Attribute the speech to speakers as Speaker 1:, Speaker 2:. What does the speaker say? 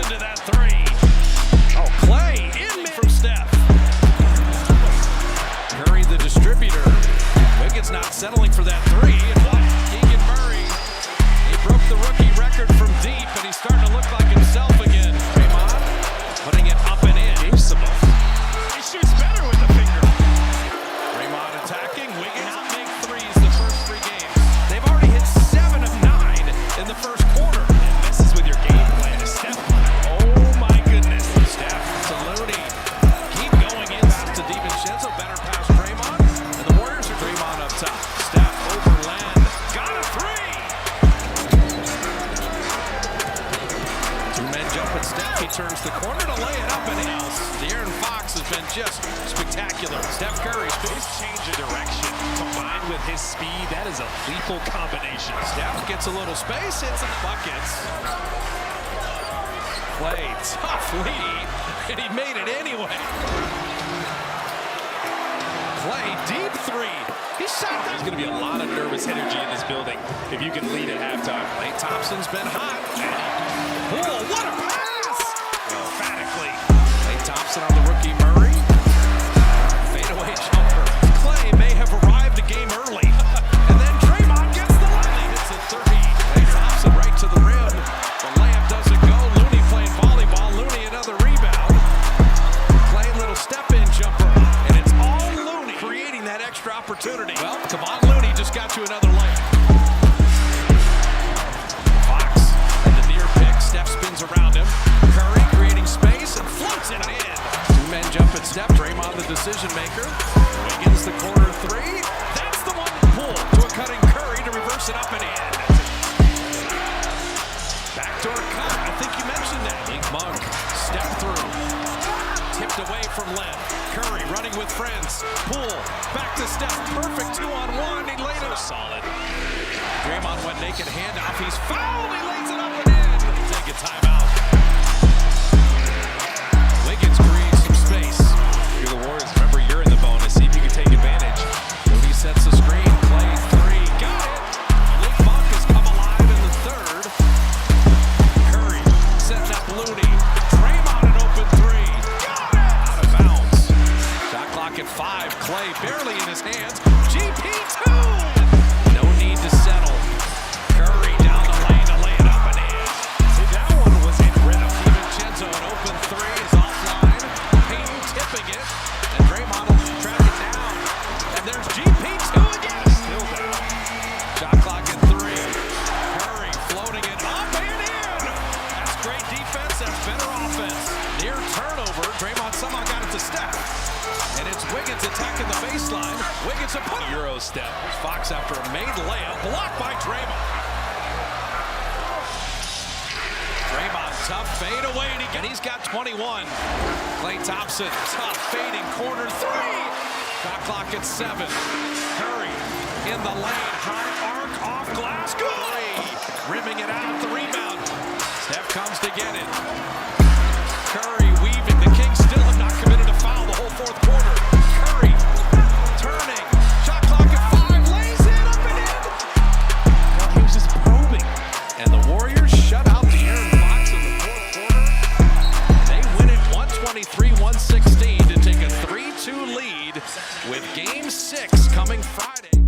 Speaker 1: into that three. Oh, Klay in from Steph. Curry, the distributor. Wiggins not settling for that three. And Keegan Murray, he broke the rookie record from deep, and he's starting to look like himself again. Draymond putting it up and in. He shoots better with the finger. Draymond attacking. Wiggins not make threes the first 3 games. They've already hit 7 of 9 in the first quarter. It messes with your game plan. Steph. Oh my goodness. Steph to Looney. Keep going in to DiVincenzo. Better pass Draymond. And the Warriors are Draymond up top. Steph over Len. Got a 3. 2 men jump at Steph. He turns the corner to lay it up and in. De'Aaron Fox has been just spectacular. Steph Curry's his change of direction combined with his speed. That is a lethal combination. Steph gets a little space, hits some buckets. Klay, tough lead, and he made it anyway. Klay, deep 3. He shot that.
Speaker 2: There's going to be a lot of nervous energy in this building if you can lead at halftime.
Speaker 1: Klay Thompson's been hot. Oh, what a pass! Emphatically. Klay Thompson on the rookie Murray. Fadeaway jumper. Klay may have arrived the game early. And then Draymond gets the line. Hits a 3. Klay Thompson right to the rim. The layup doesn't go. Looney playing volleyball. Looney another rebound. Klay little step-in jumper. And it's all Looney creating that extra opportunity. Well, come on, Looney just got you another layup. Fox and the near pick. Steph spins around him. Curry creating space and floats it in. 2 men jump at Steph. Draymond the decision maker. Wiggins the corner 3. That's the one to pull to a cutting Curry to reverse it up and in. Backdoor cut. I think you mentioned that. Big Monk. Step through. Tipped away from Len. Curry running with friends. Poole back to Steph. Perfect 2-on-1. He laid it up. Solid. Draymond went naked handoff. He's fouled. He lays it up and in. Take a timeout. Wiggins creates some space.
Speaker 2: You're the Warriors. Remember, you're in the bonus. See if you can take advantage.
Speaker 1: Looney sets the screen. Klay 3. Got it. Big Monk has come alive in the 3rd. Curry setting up Looney. Draymond an open 3. Got it. Out of bounds. Shot clock at 5. Klay barely in his hands. GP2. No need to settle. Curry down the lane to lay it up and in. See, that one was in rhythm. DiVincenzo an open 3 is offline. Payton tipping it. And Draymond will track it down. And there's GP2 again. Still down. Shot clock at 3. Curry floating it up and in. That's great defense. That's better offense. Near turnover. Draymond somehow got it to Steph. And it's Wiggins attacking the baseline. Wiggins a put
Speaker 2: Euro step.
Speaker 1: Fox after a made layup. Blocked by Draymond. Draymond, tough fade away. And he's got 21. Klay Thompson, tough fading corner 3. Shot clock at 7. Curry in the lane. High arc off glass. Good. Rimming it out. The rebound. Steph comes to get it. Curry weaving. The Kings still have not committed a foul the whole 4th quarter. Curry turning. Shot clock at 5. Lays it up and in. Well, he was just probing. And the Warriors shut out De'Aaron Fox in the 4th quarter. They win it 123-116 to take a 3-2 lead with Game 6 coming Friday.